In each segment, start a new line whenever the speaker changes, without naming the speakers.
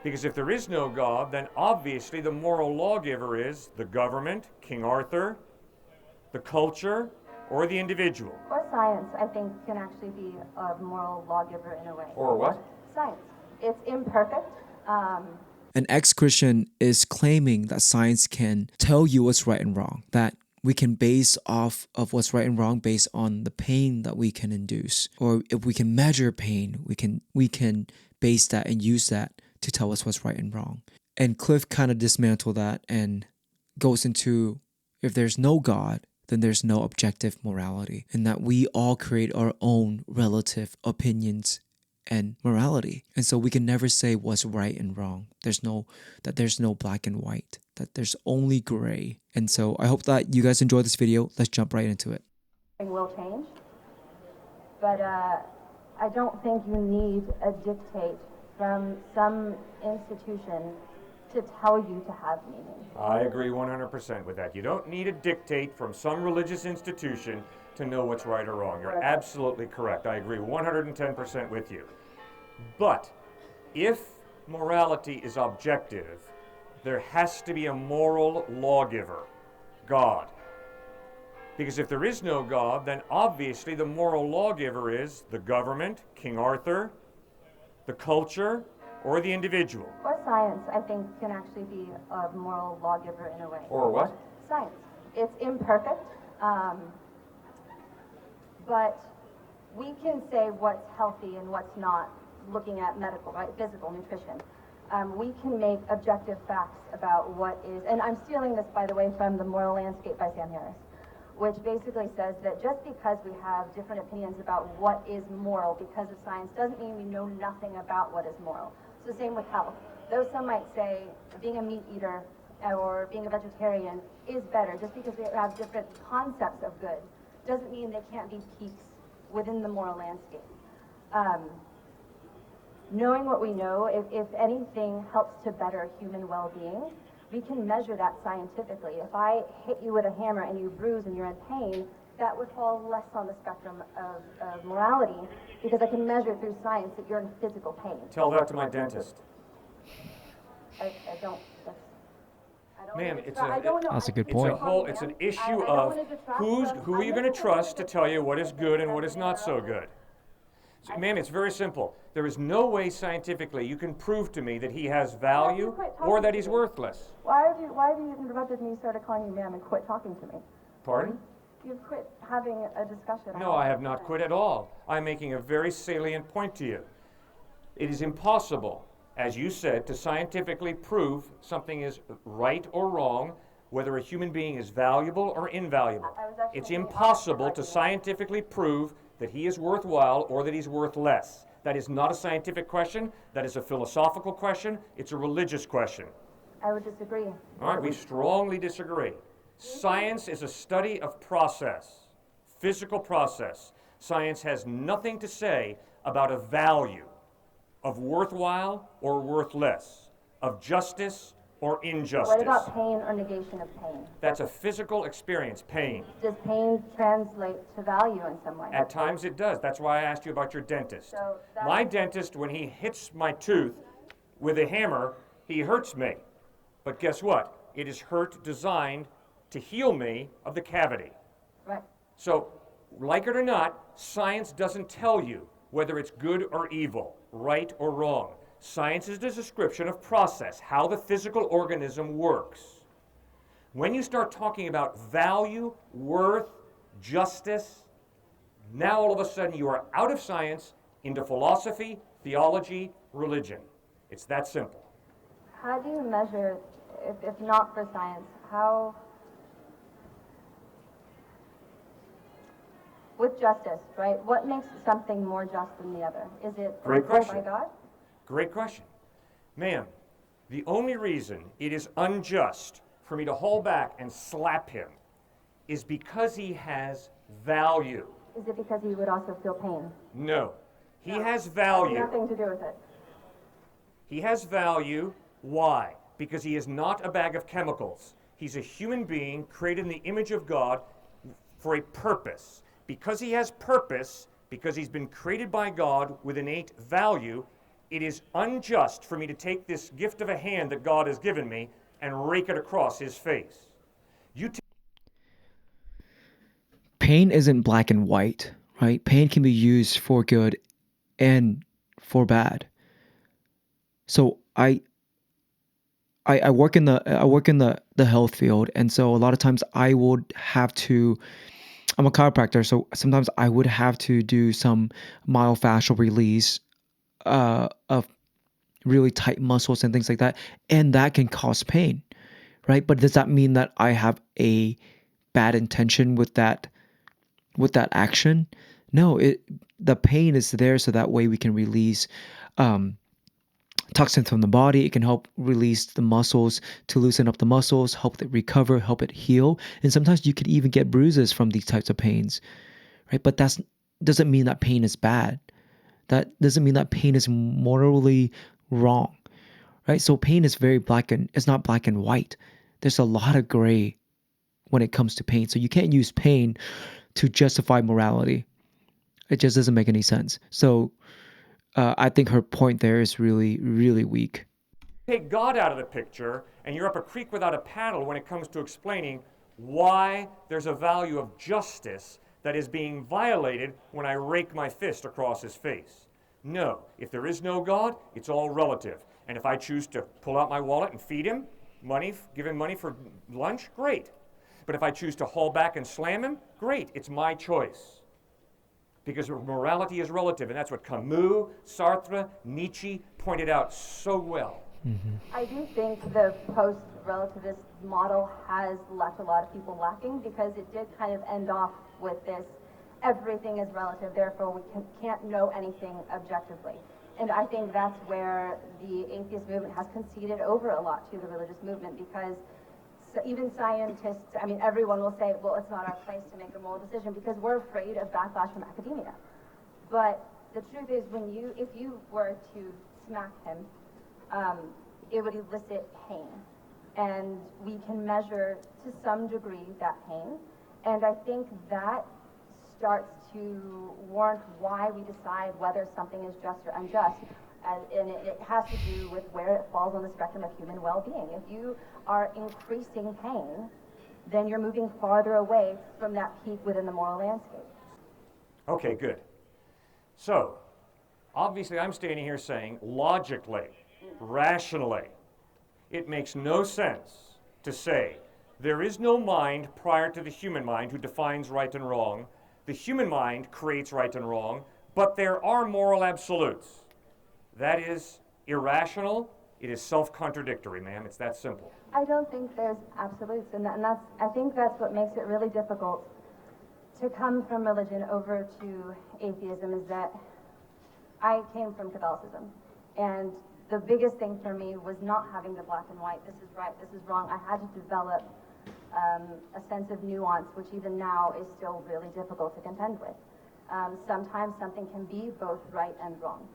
Because if there is no God, then obviously the moral lawgiver is the government, King Arthur, the culture, or the individual.
Or science, I think, can actually be a moral lawgiver in a way.
Or what?
Science. It's imperfect.
An ex-Christian is claiming that science can tell you what's right and wrong, that we can base off of what's right and wrong based on the pain that we can induce. Or if we can measure pain, we can base that and use that to tell us what's right and wrong. And Cliffe kind of dismantled that and goes into, if there's no God, then there's no objective morality, and that we all create our own relative opinions and morality. And so we can never say what's right and wrong. There's no black and white, that there's only gray. And so I hope that you guys enjoy this video. Let's jump right into it.
Will change, but I don't think you need a dictate from some institution to tell you to have meaning.
I agree 100% with that. You don't need a dictate from some religious institution to know what's right or wrong. You're absolutely correct. I agree 110% with you. But if morality is objective, there has to be a moral lawgiver, God. Because if there is no God, then obviously the moral lawgiver is the government, King Arthur, the culture, or the individual.
Or science, I think, can actually be a moral lawgiver in a way.
Or what?
Science. It's imperfect, but we can say what's healthy and what's not, looking at medical, right, physical nutrition. We can make objective facts about what is, and I'm stealing this, by the way, from The Moral Landscape by Sam Harris, which basically says that just because we have different opinions about what is moral because of science doesn't mean we know nothing about what is moral. So same with health. Though some might say being a meat eater or being a vegetarian is better, just because we have different concepts of good doesn't mean they can't be peaks within the moral landscape. Knowing what we know, if anything helps to better human well-being, we can measure that scientifically. If I hit you with a hammer and you bruise and you're in pain, that would fall less on the spectrum of morality, because I can measure through science that you're in physical pain.
Tell that to my dentist.
I don't.
Ma'am,
I don't know.
That's a good
It's
point.
it's an issue of who are you going to trust to tell you what is good and what is not so good. So, ma'am, it's very simple. There is no way scientifically you can prove to me that he has value or that he's worthless.
Why have you interrupted me, started calling you ma'am, and quit talking to me?
Pardon?
You've quit having a discussion.
No, I have not quit at all. I'm making a very salient point to you. It is impossible, as you said, to scientifically prove something is right or wrong, whether a human being is valuable or invaluable. It's impossible to scientifically prove that he is worthwhile or that he's worth less. That is not a scientific question. That is a philosophical question. It's a religious question.
I would disagree.
All right, we strongly disagree. Science is a study of process, physical process. Science has nothing to say about a value of worthwhile or worthless, of justice or injustice.
What about pain or negation of pain?
That's a physical experience, pain.
Does pain translate to value in some way?
At times it does. That's why I asked you about your dentist.
So
My dentist, when he hits my tooth with a hammer, he hurts me. But guess what? It is hurt designed to heal me of the cavity.
Right.
So, like it or not, science doesn't tell you whether it's good or evil, right or wrong. Science is a description of process, how the physical organism works. When you start talking about value, worth, justice, now all of a sudden you are out of science into philosophy, theology, religion. It's that simple.
How do you measure, if not for science, how, with justice, right? What makes something more just than the other? Is it
Great question.
by God?
Great question. Ma'am, the only reason it is unjust for me to hold back and slap him is because he has value.
Is it because he would also feel pain?
No. He has value.
Nothing to do with it.
He has value. Why? Because he is not a bag of chemicals. He's a human being created in the image of God for a purpose. Because he has purpose, because he's been created by God with innate value, it is unjust for me to take this gift of a hand that God has given me and rake it across his face.
Pain isn't black and white, right? Pain can be used for good and for bad. So I work in the health field, and so a lot of times I would have to. I'm a chiropractor, so sometimes I would have to do some myofascial release of really tight muscles and things like that, and that can cause pain, right? But does that mean that I have a bad intention with that action? No, the pain is there so that way we can release um, toxins from the body. It can help release the muscles to loosen up the muscles, help it recover, help it heal. And sometimes you could even get bruises from these types of pains, right? But that doesn't mean that pain is bad. That doesn't mean that pain is morally wrong, right? So pain is it's not black and white. There's a lot of gray when it comes to pain. So you can't use pain to justify morality. It just doesn't make any sense. So I think her point there is really, really weak.
Take God out of the picture, and you're up a creek without a paddle when it comes to explaining why there's a value of justice that is being violated when I rake my fist across his face. No, if there is no God, it's all relative. And if I choose to pull out my wallet and feed him money, give him money for lunch, great. But if I choose to haul back and slam him, great, it's my choice. Because morality is relative, and that's what Camus, Sartre, Nietzsche pointed out so well.
I do think the post-relativist model has left a lot of people lacking, because it did kind of end off with this, everything is relative, therefore we can't know anything objectively. And I think that's where the atheist movement has conceded over a lot to the religious movement, because even scientists, I mean, everyone will say, well, it's not our place to make a moral decision, because we're afraid of backlash from academia. But the truth is, if you were to smack him, it would elicit pain. And we can measure to some degree that pain. And I think that starts to warrant why we decide whether something is just or unjust. And it has to do with where it falls on the spectrum of human well-being. If you are increasing pain, then you're moving farther away from that peak within the moral landscape.
Okay, good. So, obviously I'm standing here saying, logically, rationally, it makes no sense to say there is no mind prior to the human mind who defines right and wrong. The human mind creates right and wrong, but there are moral absolutes. That is irrational. It is self-contradictory, ma'am. It's that simple.
I don't think there's absolutes, and I think that's what makes it really difficult to come from religion over to atheism, is that I came from Catholicism, and the biggest thing for me was not having the black and white, this is right, this is wrong. I had to develop a sense of nuance, which even now is still really difficult to contend with. Sometimes something can be both right and wrong.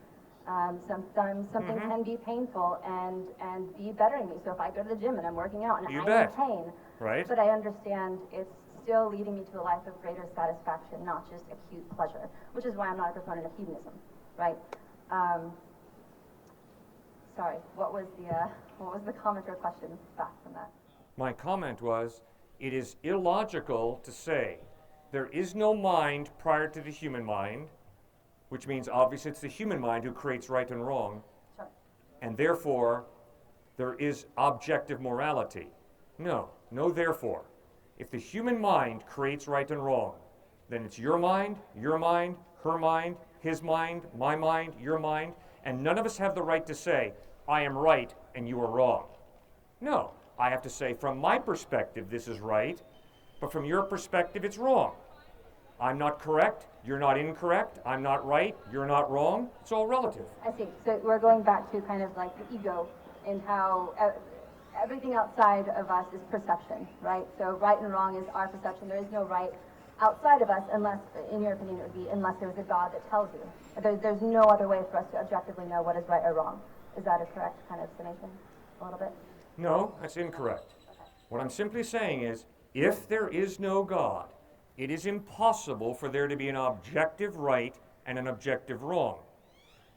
Sometimes something can be painful and be bettering me. So if I go to the gym and I'm working out and I'm in pain,
right,
but I understand it's still leading me to a life of greater satisfaction, not just acute pleasure, which is why I'm not a proponent of hedonism, right? Sorry, what was the comment or question back from that?
My comment was, it is illogical to say there is no mind prior to the human mind, which means obviously it's the human mind who creates right and wrong,
Sure.
and therefore there is objective morality. No therefore. If the human mind creates right and wrong, then it's your mind, her mind, his mind, my mind, your mind, and none of us have the right to say, I am right and you are wrong. No, I have to say, from my perspective, this is right, but from your perspective, it's wrong. I'm not correct, you're not incorrect, I'm not right, you're not wrong. It's all relative.
I see. So we're going back to kind of like the ego and how everything outside of us is perception, right? So right and wrong is our perception. There is no right outside of us unless, in your opinion, it would be unless there's a God that tells you. There's no other way for us to objectively know what is right or wrong. Is that a correct kind of summation? A little bit?
No, that's incorrect. What I'm simply saying is, if there is no God, it is impossible for there to be an objective right and an objective wrong.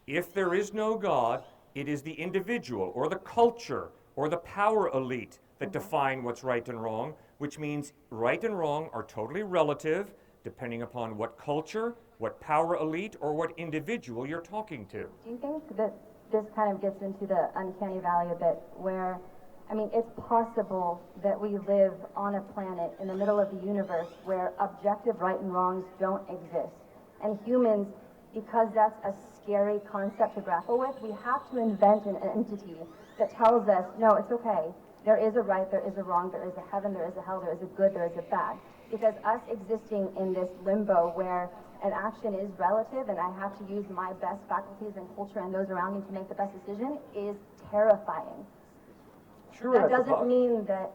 If there is no God, it is the individual or the culture or the power elite that define what's right and wrong, which means right and wrong are totally relative depending upon what culture, what power elite, or what individual you're talking to.
Do you think that this kind of gets into the uncanny valley a bit where, I mean, it's possible that we live on a planet in the middle of the universe where objective right and wrongs don't exist. And humans, because that's a scary concept to grapple with, we have to invent an entity that tells us, no, it's okay. There is a right, there is a wrong, there is a heaven, there is a hell, there is a good, there is a bad. Because us existing in this limbo where an action is relative and I have to use my best faculties and culture and those around me to make the best decision is terrifying.
Sure,
That doesn't mean that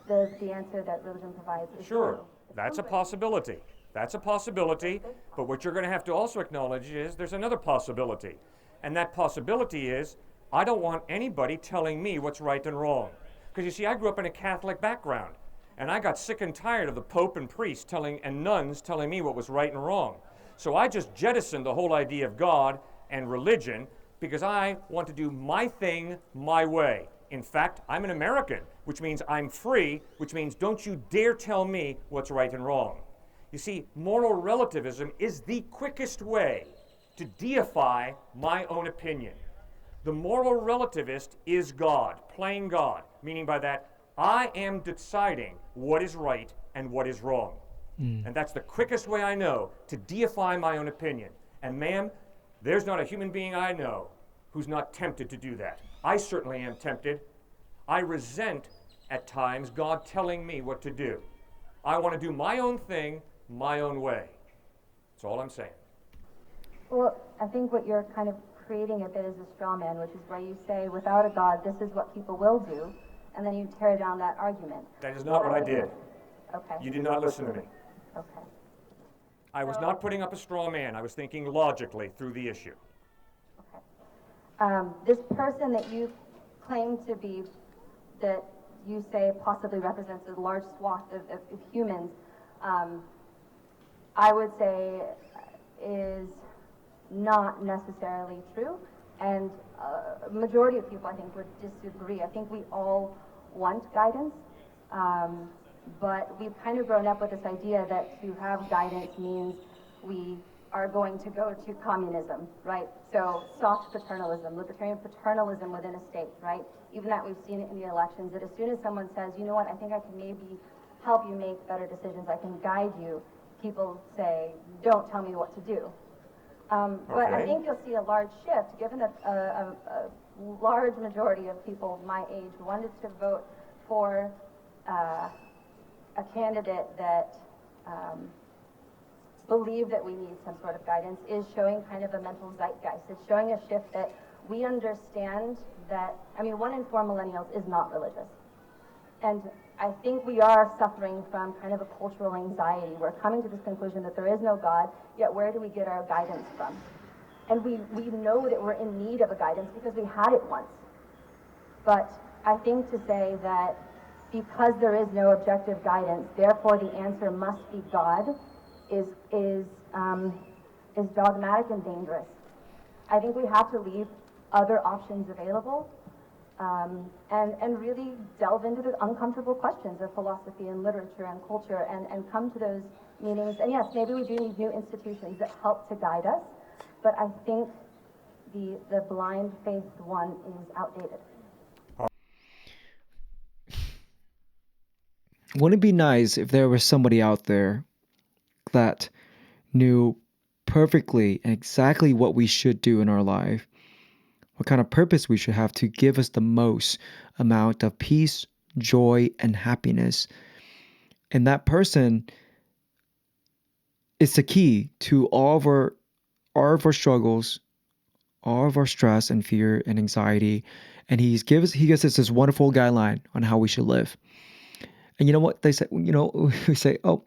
the answer that religion provides is
Sure,
true.
that's a possibility. That's a possibility, but what you're going to have to also acknowledge is there's another possibility. And that possibility is I don't want anybody telling me what's right and wrong. Because you see, I grew up in a Catholic background, and I got sick and tired of the Pope and priests and nuns telling me what was right and wrong. So I just jettisoned the whole idea of God and religion because I want to do my thing my way. In fact, I'm an American, which means I'm free, which means don't you dare tell me what's right and wrong. You see, moral relativism is the quickest way to deify my own opinion. The moral relativist is God, plain God, meaning by that, I am deciding what is right and what is wrong. And that's the quickest way I know to deify my own opinion. And ma'am, there's not a human being I know who's not tempted to do that. I certainly am tempted. I resent, at times, God telling me what to do. I want to do my own thing, my own way. That's all I'm saying.
Well, I think what you're kind of creating a bit is a straw man, which is where you say, without a God, this is what people will do, and then you tear down that argument.
That is not what I did.
Okay.
You did not listen to me.
Okay.
I was not putting up a straw man. I was thinking logically through the issue.
Okay. This person that you claim to be, that you say possibly represents a large swath of humans, I would say is not necessarily true, and a majority of people, I think, would disagree. I think we all want guidance, but we've kind of grown up with this idea that to have guidance means we are going to go to communism, right? So soft paternalism, libertarian paternalism within a state, right? Even that we've seen it in the elections, that as soon as someone says, you know what, I think I can maybe help you make better decisions, I can guide you, people say, don't tell me what to do. But I think you'll see a large shift, given that a large majority of people my age wanted to vote for a candidate that believe that we need some sort of guidance, is showing kind of a mental zeitgeist. It's showing a shift that we understand that, I mean, 1 in 4 millennials is not religious. And I think we are suffering from kind of a cultural anxiety. We're coming to this conclusion that there is no God, yet where do we get our guidance from? And we know that we're in need of a guidance because we had it once. But I think to say that because there is no objective guidance, therefore the answer must be God, is dogmatic and dangerous. I think we have to leave other options available, and really delve into the uncomfortable questions of philosophy and literature and culture, and come to those meetings. And yes, maybe we do need new institutions that help to guide us, but I think the blind-faced one is outdated.
Wouldn't it be nice if there was somebody out there that knew perfectly and exactly what we should do in our life, what kind of purpose we should have to give us the most amount of peace, joy, and happiness? And that person is the key to all of our struggles, all of our stress and fear and anxiety. And he gives us this wonderful guideline on how we should live. And you know what they say? You know, we say, oh,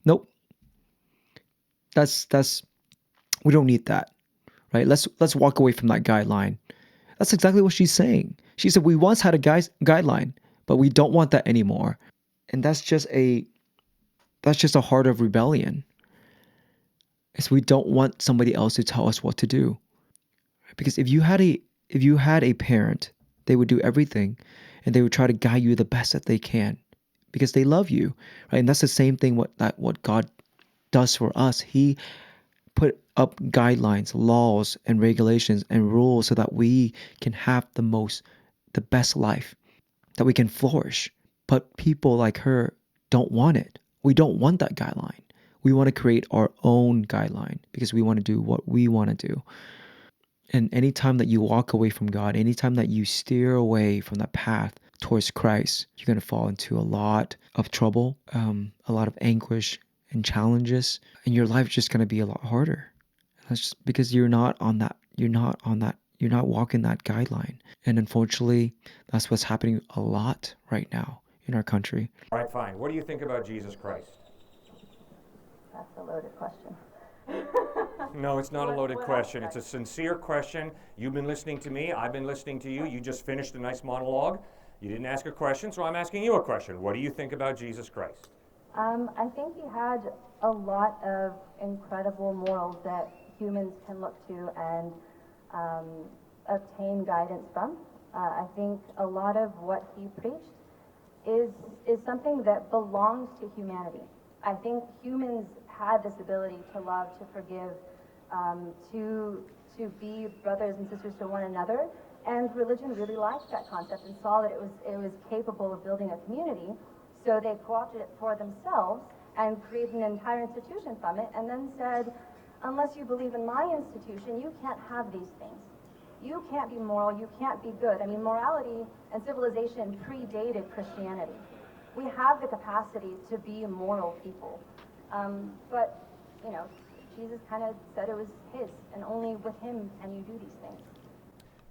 nope, that's we don't need that, right? Let's walk away from that guideline. That's exactly what she's saying. She said we once had a guideline, but we don't want that anymore. And that's just a heart of rebellion. Is we don't want somebody else to tell us what to do. Because if you had a parent, they would do everything and they would try to guide you the best that they can because they love you, right? And that's the same thing what God does for us. He put up guidelines, laws, and regulations and rules so that we can have the best life, that we can flourish. But people like her don't want it. We don't want that guideline. We want to create our own guideline because we want to do what we want to do. And anytime that you walk away from God, anytime that you steer away from that path towards Christ, you're going to fall into a lot of trouble, a lot of anguish and challenges, and your life's just going to be a lot harder. That's just because you're not walking that guideline. And unfortunately, that's what's happening a lot right now in our country.
All right, fine. What do you think about Jesus Christ?
That's a loaded question.
No, it's not a loaded question. It's a sincere question. You've been listening to me. I've been listening to you. You just finished a nice monologue. You didn't ask a question, so I'm asking you a question. What do you think about Jesus Christ?
I think he had a lot of incredible morals that humans can look to and obtain guidance from. I think a lot of what he preached is something that belongs to humanity. I think humans had this ability to love, to forgive, to be brothers and sisters to one another, and religion really liked that concept and saw that it was capable of building a community, so they co-opted it for themselves and created an entire institution from it, and then said, unless you believe in my institution, you can't have these things. You can't be moral, you can't be good. I mean, morality and civilization predated Christianity. We have the capacity to be moral people. But, you know, Jesus kind of said it was his, and only with him can you do these things.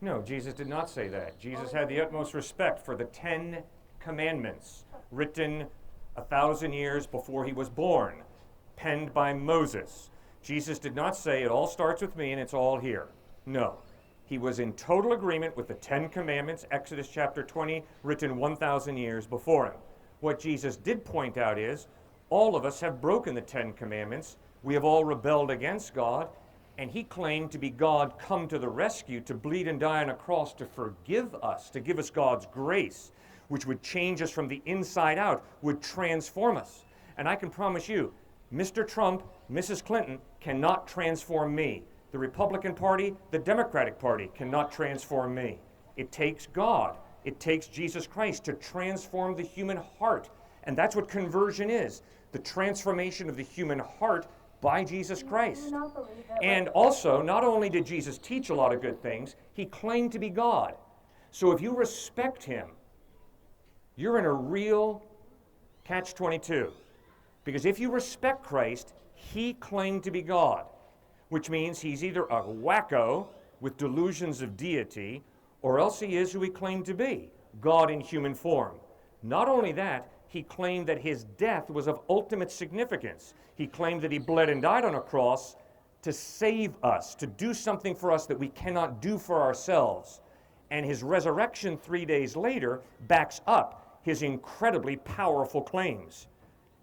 No, Jesus did not say that. Jesus had the utmost respect for the 10 Commandments, written 1,000 years before he was born, penned by Moses. Jesus did not say it all starts with me and it's all here. No. He was in total agreement with the 10 Commandments, Exodus chapter 20, written 1,000 years before him. What Jesus did point out is, all of us have broken the 10 Commandments. We have all rebelled against God, and he claimed to be God come to the rescue, to bleed and die on a cross to forgive us, to give us God's grace, which would change us from the inside out, would transform us. And I can promise you, Mr. Trump, Mrs. Clinton cannot transform me. The Republican Party, the Democratic Party cannot transform me. It takes God. It takes Jesus Christ to transform the human heart. And that's what conversion is, the transformation of the human heart by Jesus Christ. And also, not only did Jesus teach a lot of good things, he claimed to be God. So if you respect him, you're in a real catch-22. Because if you respect Christ, he claimed to be God, which means he's either a wacko with delusions of deity, or else he is who he claimed to be, God in human form. Not only that, he claimed that his death was of ultimate significance. He claimed that he bled and died on a cross to save us, to do something for us that we cannot do for ourselves. And his resurrection 3 days later backs up his incredibly powerful claims.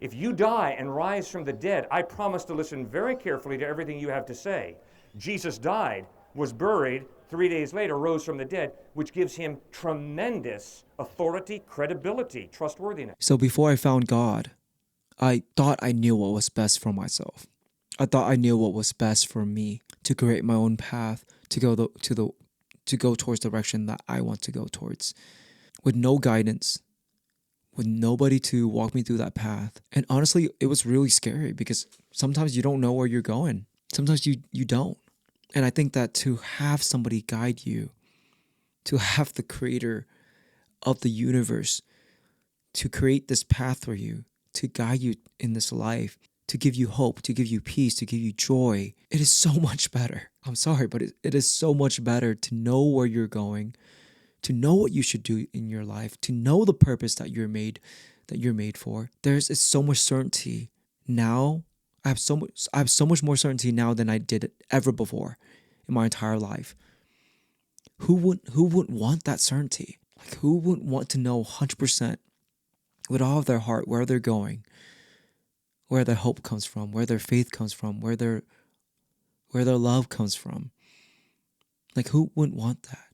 If you die and rise from the dead, I promise to listen very carefully to everything you have to say. Jesus died, was buried, 3 days later rose from the dead, which gives him tremendous authority, credibility, trustworthiness.
So before I found God, I thought I knew what was best for myself. I thought I knew what was best for me, to create my own path, to go towards the direction that I want to go towards, with no guidance, with nobody to walk me through that path. And honestly, it was really scary because sometimes you don't know where you're going. Sometimes you don't. And I think that to have somebody guide you, to have the creator of the universe to create this path for you, to guide you in this life, to give you hope, to give you peace, to give you joy, it is so much better. I'm sorry, but it is so much better to know where you're going, to know what you should do in your life, to know the purpose that you're made for. There's so much certainty now. I have so much more certainty now than I did ever before in my entire life. Who wouldn't want that certainty? Like, who wouldn't want to know 100% with all of their heart where they're going, where their hope comes from, where their faith comes from, where their love comes from? Like, who wouldn't want that?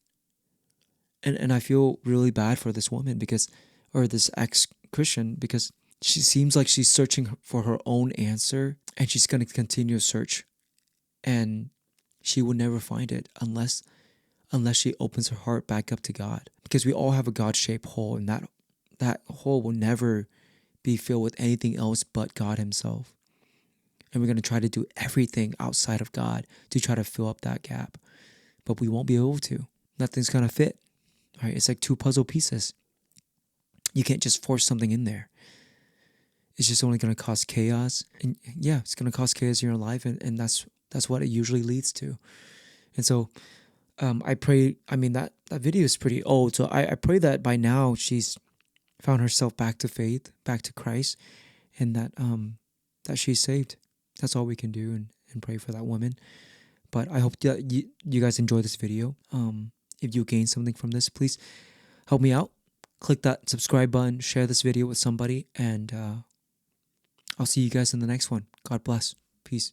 And I feel really bad for this woman because, or this ex-Christian, because she seems like she's searching for her own answer, and she's going to continue to search, and she will never find it unless she opens her heart back up to God. Because we all have a God-shaped hole, and that hole will never be filled with anything else but God himself. And we're going to try to do everything outside of God to try to fill up that gap. But we won't be able to. Nothing's going to fit. Right? It's like two puzzle pieces. You can't just force something in there. It's just only going to cause chaos. And yeah, it's going to cause chaos in your life. And that's what it usually leads to. And so I pray, I mean, that video is pretty old. So I pray that by now she's found herself back to faith, back to Christ, and that she's saved. That's all we can do, and pray for that woman. But I hope that you guys enjoy this video. If you gain something from this, please help me out. Click that subscribe button, share this video with somebody, and I'll see you guys in the next one. God bless. Peace.